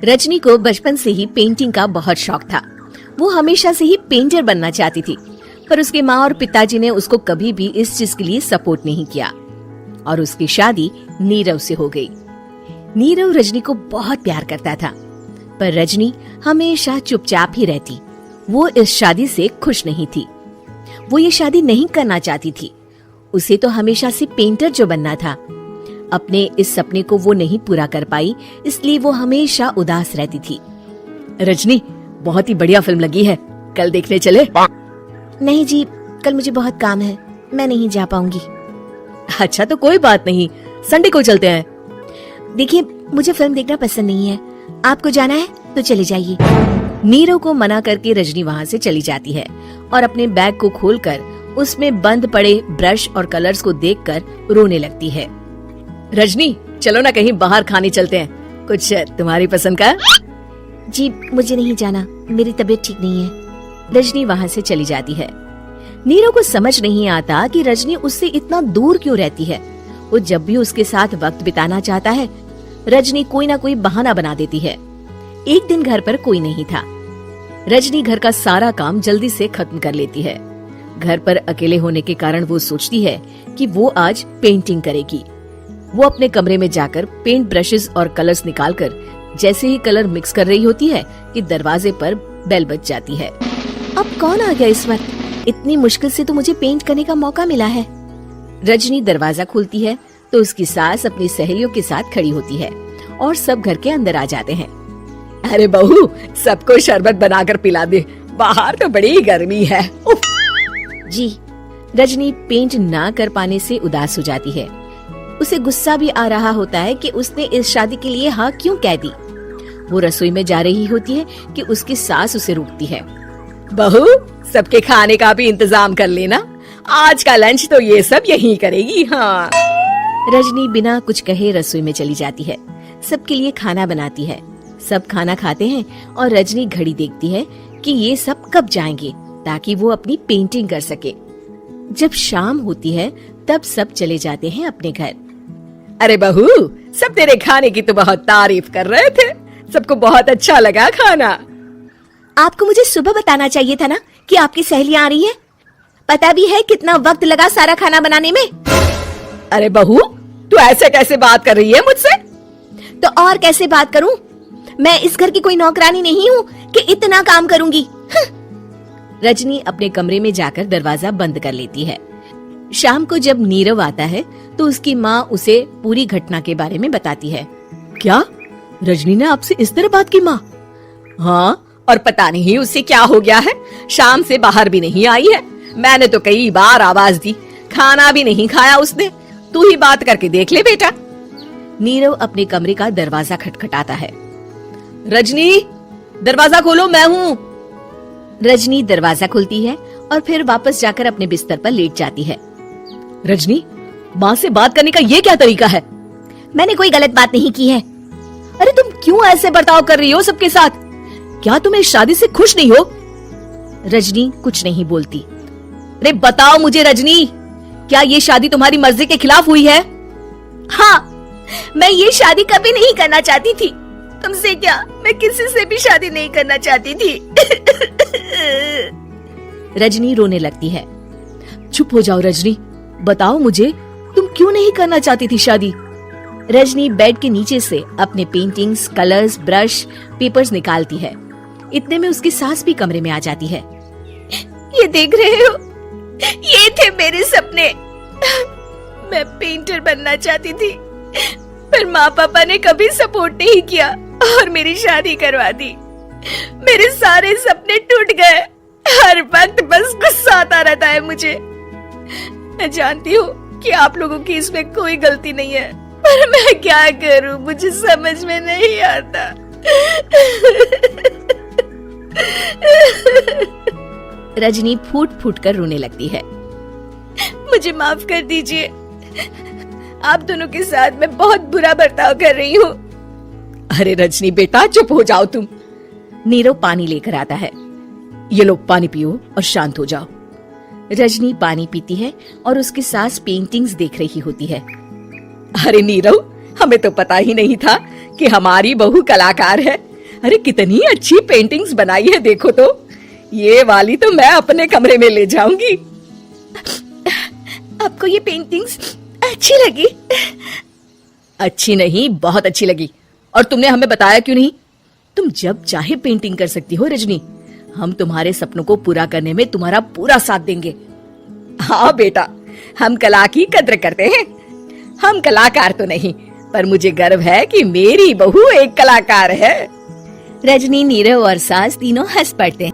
रजनी को बचपन से ही पेंटिंग का बहुत शौक था। वो हमेशा से ही पेंटर बनना चाहती थी, पर उसके माँ और पिताजी ने उसको कभी भी इस चीज के लिए सपोर्ट नहीं किया और उसकी शादी नीरव से हो गई। नीरव रजनी को बहुत प्यार करता था, पर रजनी हमेशा चुपचाप ही रहती। वो इस शादी से खुश नहीं थी। वो ये शादी नहीं करना चाहती थी। उसे तो हमेशा से पेंटर जो बनना था। अपने इस सपने को वो नहीं पूरा कर पाई, इसलिए वो हमेशा उदास रहती थी। रजनी, बहुत ही बढ़िया फिल्म लगी है, कल देखने चले? नहीं जी, कल मुझे बहुत काम है, मैं नहीं जा पाऊंगी। अच्छा तो कोई बात नहीं, संडे को चलते हैं। देखिए, मुझे फिल्म देखना पसंद नहीं है, आपको जाना है तो चले जाइए। नीरव को मना करके रजनी वहाँ से चली जाती है और अपने बैग को खोलकर उसमें बंद पड़े ब्रश और कलर्स को देखकर रोने लगती है। रजनी, चलो ना कहीं बाहर खाने चलते हैं, कुछ तुम्हारी पसंद का। जी मुझे नहीं जाना, मेरी तबीयत ठीक नहीं है। रजनी वहाँ से चली जाती है। नीरव को समझ नहीं आता कि रजनी उससे इतना दूर क्यों रहती है। वो जब भी उसके साथ वक्त बिताना चाहता है, रजनी कोई ना कोई बहाना बना देती है। एक दिन घर पर कोई नहीं था। रजनी घर का सारा काम जल्दी से खत्म कर लेती है। घर पर अकेले होने के कारण वो सोचती है कि वो आज पेंटिंग करेगी। वो अपने कमरे में जाकर पेंट ब्रशेस और कलर्स निकालकर जैसे ही कलर मिक्स कर रही होती है कि दरवाजे पर बेल बज जाती है। अब कौन आ गया इस वक्त? इतनी मुश्किल से तो मुझे पेंट करने का मौका मिला है। रजनी दरवाजा खोलती है तो उसकी सास अपनी सहेलियों के साथ खड़ी होती है और सब घर के अंदर आ जाते हैं। अरे बहू, सबको शरबत बनाकर पिला दे, बाहर तो बड़ी गर्मी है। जी। रजनी पेंट ना कर पाने से उदास हो जाती है। उसे गुस्सा भी आ रहा होता है कि उसने इस शादी के लिए हाँ क्यों कह दी। वो रसोई में जा रही होती है कि उसकी सास उसे रोकती है। बहू, सबके खाने का भी इंतजाम कर लेना, आज का लंच तो ये सब यही करेगी। हाँ। रजनी बिना कुछ कहे रसोई में चली जाती है। सबके लिए खाना बनाती है। सब खाना खाते हैं और रजनी घड़ी देखती है कि ये सब कब जाएंगे ताकि वो अपनी पेंटिंग कर सके। जब शाम होती है तब सब चले जाते हैं अपने घर। अरे बहू, सब तेरे खाने की तो बहुत तारीफ कर रहे थे, सबको बहुत अच्छा लगा खाना। आपको मुझे सुबह बताना चाहिए था ना कि आपकी सहेलियां आ रही है। पता भी है कितना वक्त लगा सारा खाना बनाने में। अरे बहू, तू ऐसे कैसे बात कर रही है मुझसे? तो और कैसे बात करूं? मैं इस घर की कोई नौकरानी नहीं हूँ कि इतना काम करूंगी। रजनी अपने कमरे में जाकर दरवाजा बंद कर लेती है। शाम को जब नीरव आता है तो उसकी माँ उसे पूरी घटना के बारे में बताती है। क्या रजनी ने आपसे इस तरह बात की? माँ, हाँ, और पता नहीं उसे क्या हो गया है, शाम से बाहर भी नहीं आई है। मैंने तो कई बार आवाज दी, खाना भी नहीं खाया उसने। तू ही बात करके देख ले बेटा। नीरव अपने कमरे का दरवाजा खटखटाता है। रजनी, दरवाजा खोलो, मैं हूँ। रजनी दरवाजा खोलती है और फिर वापस जाकर अपने बिस्तर पर लेट जाती है। रजनी, माँ से बात करने का ये क्या तरीका है? मैंने कोई गलत बात नहीं की है। अरे तुम क्यों ऐसे बर्ताव कर रही हो सबके साथ? क्या तुम इस शादी से खुश नहीं हो? रजनी कुछ नहीं बोलती। अरे बताओ मुझे रजनी, क्या ये शादी तुम्हारी मर्जी के खिलाफ हुई है? हाँ, मैं ये शादी कभी नहीं करना चाहती थी। तुमसे क्या, मैं किसी से भी शादी नहीं करना चाहती थी। रजनी रोने लगती है। चुप हो जाओ रजनी, बताओ मुझे, तुम क्यों नहीं करना चाहती थी शादी? रजनी बेड के नीचे से अपने पेंटिंग्स, कलर्स, ब्रश, पेपर्स निकालती है। इतने में उसकी सास भी कमरे में आ जाती है। ये देख रहे हो, ये थे मेरे सपने। मैं पेंटर बनना चाहती थी, पर माँ पापा ने कभी सपोर्ट नहीं किया और मेरी शादी करवा दी। मेरे सारे सपने टूट गए। हर वक्त बस गुस्सा आता रहता है मुझे। मैं जानती हूँ कि आप लोगों की इसमें कोई गलती नहीं है, पर मैं क्या करूँ, मुझे समझ में नहीं आता। रजनी फूट फूट कर रोने लगती है। मुझे माफ कर दीजिए, आप दोनों के साथ मैं बहुत बुरा बर्ताव कर रही हूँ। अरे रजनी बेटा, चुप हो जाओ तुम। नीरव पानी लेकर आता है। ये लो पानी पियो और शांत हो जाओ। रजनी पानी पीती है और उसकी सास पेंटिंग्स देख रही होती है। अरे नीरव, हमें तो पता ही नहीं था कि हमारी बहू कलाकार है। अरे कितनी अच्छी पेंटिंग्स बनाई है देखो तो। ये वाली तो मैं अपने कमरे में ले जाऊंगी। आपको ये पेंटिंग्स अच्छी लगी? अच्छी नहीं, बहुत अच्छी लगी। और तुमने हमें बताया क्यों नहीं? तुम जब चाहे पेंटिंग कर सकती हो रजनी। हम तुम्हारे सपनों को पूरा करने में तुम्हारा पूरा साथ देंगे। हाँ बेटा, हम कला की कद्र करते हैं। हम कलाकार तो नहीं, पर मुझे गर्व है कि मेरी बहू एक कलाकार है। रजनी, नीरव और सास तीनों हंस पड़ते हैं।